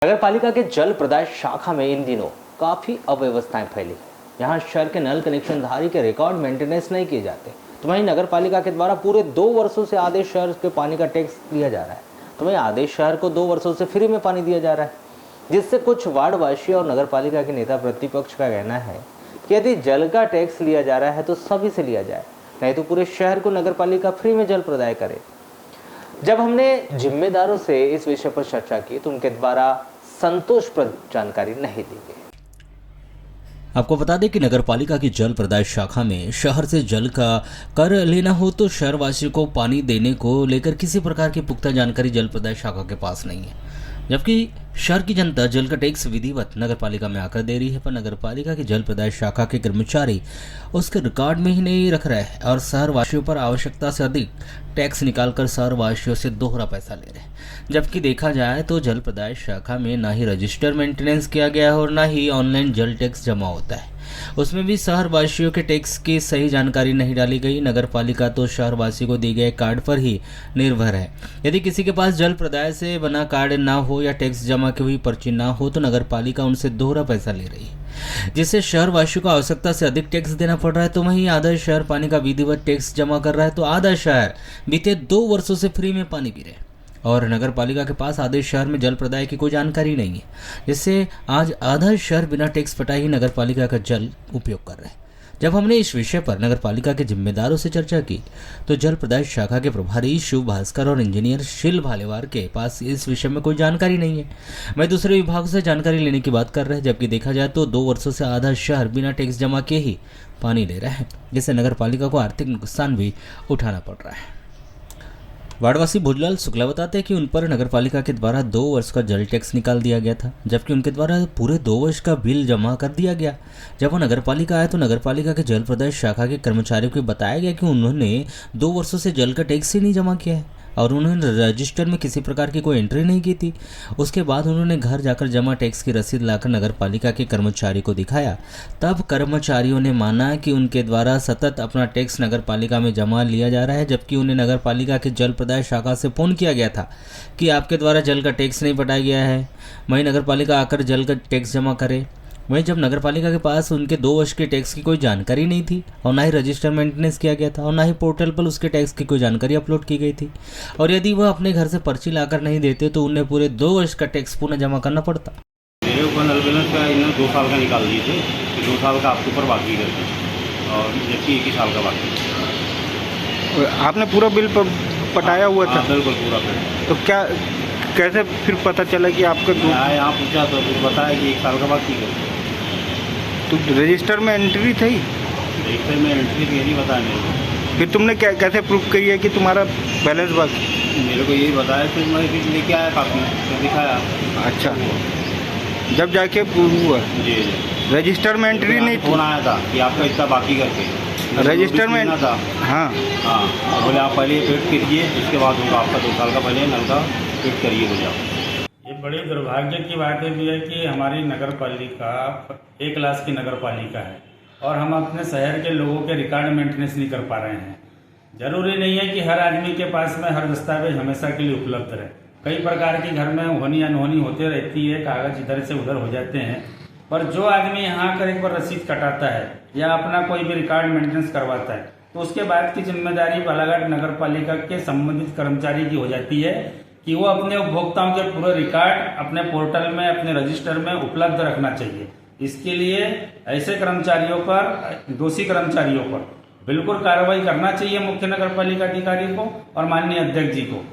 नगर पालिका के जल प्रदाय शाखा में इन दिनों काफी अव्यवस्थाएं फैली। यहाँ शहर के नल कनेक्शन धारी के रिकॉर्ड मेंटेनेंस नहीं किए जाते, तो वहीं नगर पालिका के द्वारा पूरे 2 वर्षों से आदेश शहर के पानी का टैक्स लिया जा रहा है। तो वहीं आदेश शहर को 2 वर्षों से फ्री में पानी दिया जा रहा है, जिससे कुछ वार्डवासी और नगर पालिका के नेता प्रतिपक्ष का कहना है कि यदि जल का टैक्स लिया जा रहा है तो सभी से लिया जाए, नहीं तो पूरे शहर को नगर पालिका फ्री में जल प्रदाय करे। जब हमने जिम्मेदारों से इस विषय पर चर्चा की तो उनके द्वारा संतोषप्रद जानकारी नहीं दी गई। आपको बता दें कि नगर पालिका की जल प्रदाय शाखा में शहर से जल का कर लेना हो तो शहरवासियों को पानी देने को लेकर किसी प्रकार की पुख्ता जानकारी जल प्रदाय शाखा के पास नहीं है, जबकि शहर की जनता जल का टैक्स विधिवत नगर पालिका में आकर दे रही है, पर नगर पालिका की जल प्रदाय शाखा के कर्मचारी उसके रिकॉर्ड में ही नहीं रख रहे हैं और शहरवासियों पर आवश्यकता से अधिक टैक्स निकालकर शहरवासियों से दोहरा पैसा ले रहे हैं। जबकि देखा जाए तो जल प्रदाय शाखा में ना ही रजिस्टर मेंटेनेंस किया गया है और ना ही ऑनलाइन जल टैक्स जमा होता है, उसमें भी शहरवासियों के टैक्स की सही जानकारी नहीं डाली गई। नगर पालिका तो शहरवासी को दिए गए कार्ड पर ही निर्भर है। यदि किसी के पास जल प्रदाय से बना कार्ड ना हो या टैक्स जमा की हुई पर्ची ना हो तो नगर पालिका उनसे दोहरा पैसा ले रही है, जिससे शहरवासियों को आवश्यकता से अधिक टैक्स देना पड़ रहा है। तो वहीं आधा शहर पानी का विधिवत टैक्स जमा कर रहा है तो आधा शहर बीते 2 वर्षों से फ्री में पानी पी रहे हैं और नगर पालिका के पास आदेश शहर में जल प्रदाय की कोई जानकारी नहीं है, जिससे आज आधा शहर बिना टैक्स पटाए ही नगर पालिका का जल उपयोग कर रहे हैं। जब हमने इस विषय पर नगर पालिका के जिम्मेदारों से चर्चा की तो जल प्रदाय शाखा के प्रभारी शिव भास्कर और इंजीनियर शिल भालेवार के पास इस विषय में कोई जानकारी नहीं है। वह दूसरे विभाग से जानकारी लेने की बात कर रहे हैं, जबकि देखा जाए तो 2 वर्षों से आधा शहर बिना टैक्स जमा किए ही पानी ले रहा है, जिससे नगर पालिका को आर्थिक नुकसान भी उठाना पड़ रहा है। वार्डवासी भोजलाल शुक्ला बताते हैं कि उन पर नगर पालिका के द्वारा 2 वर्ष का जल टैक्स निकाल दिया गया था, जबकि उनके द्वारा पूरे 2 वर्ष का बिल जमा कर दिया गया। जब वो नगर पालिका आए तो नगर पालिका के जल प्रदाय शाखा के कर्मचारियों को बताया गया कि उन्होंने 2 वर्षों से जल का टैक्स ही नहीं जमा किया है और उन्होंने रजिस्टर में किसी प्रकार की कोई एंट्री नहीं की थी। उसके बाद उन्होंने घर जाकर जमा टैक्स की रसीद लाकर नगर पालिका के कर्मचारी को दिखाया, तब कर्मचारियों ने माना कि उनके द्वारा सतत अपना टैक्स नगर पालिका में जमा लिया जा रहा है, जबकि उन्हें नगर पालिका के जल प्रदाय शाखा से फोन किया गया था कि आपके द्वारा जल का टैक्स नहीं पटाया गया है, वहीं नगर पालिका आकर जल का टैक्स जमा करे। वहीं जब नगर पालिका के पास उनके 2 वर्ष के टैक्स की कोई जानकारी नहीं थी और ना ही रजिस्टर मेंटेनेंस किया गया था और ना ही पोर्टल पर उसके टैक्स की कोई जानकारी अपलोड की गई थी, और यदि वह अपने घर से पर्ची लाकर नहीं देते तो उन्हें पूरे 2 वर्ष का टैक्स पुनः जमा करना पड़ता। मेरे ऊपर नल बैलेंस का इन्होंने 2 साल का निकाल दिए थे कि 2 साल का आपके ऊपर बाकी करके, और जबकि 1 ही साल का बाकी। आपने पूरा बिल पटाया हुआ था? बिल्कुल पूरा बिल। तो क्या कैसे फिर पता चला कि आपका यहाँ पूछा तो फिर बताया कि 1 साल का बाकी करके। तो रजिस्टर में एंट्री थी? रजिस्टर में एंट्री थी, नहीं बताया मेरे को। फिर तुमने कैसे प्रूफ करी है कि तुम्हारा बैलेंस बाकी? मेरे को यही बताया, फिर मैं फिर लेके आया काफ़ी, फिर दिखाया। अच्छा, जब जाके प्रूफ हुआ? जी। रजिस्टर में एंट्री नहीं थी? फोन आया था कि आपका इतना बाकी करके रजिस्टर में था। हाँ हाँ, बोले आप पहले पेड करिए, उसके बाद होगा आपका 2 साल का पहले नल का पेड करिए बोले आप। ये बड़ी दुर्भाग्य की बात है भी है कि हमारी नगर पालिका A क्लास की नगर पालिका है और हम अपने शहर के लोगों के रिकॉर्ड मेंटेनेंस नहीं कर पा रहे हैं। जरूरी नहीं है कि हर आदमी के पास में हर दस्तावेज हमेशा के लिए उपलब्ध रहे। कई प्रकार की घर में होनी अनहोनी होते रहती है, कागज इधर से उधर हो जाते हैं, पर जो आदमी यहाँ कर एक बार रसीद कटाता है या अपना कोई भी रिकॉर्ड मेंटेनेंस करवाता है तो उसके बाद की जिम्मेदारी बालाघाट नगर पालिका के संबंधित कर्मचारी की हो जाती है कि वो अपने उपभोक्ताओं के पूरे रिकॉर्ड अपने पोर्टल में, अपने रजिस्टर में उपलब्ध रखना चाहिए। इसके लिए ऐसे कर्मचारियों पर, दोषी कर्मचारियों पर बिल्कुल कार्रवाई करना चाहिए मुख्य नगर पालिका अधिकारी को और माननीय अध्यक्ष जी को।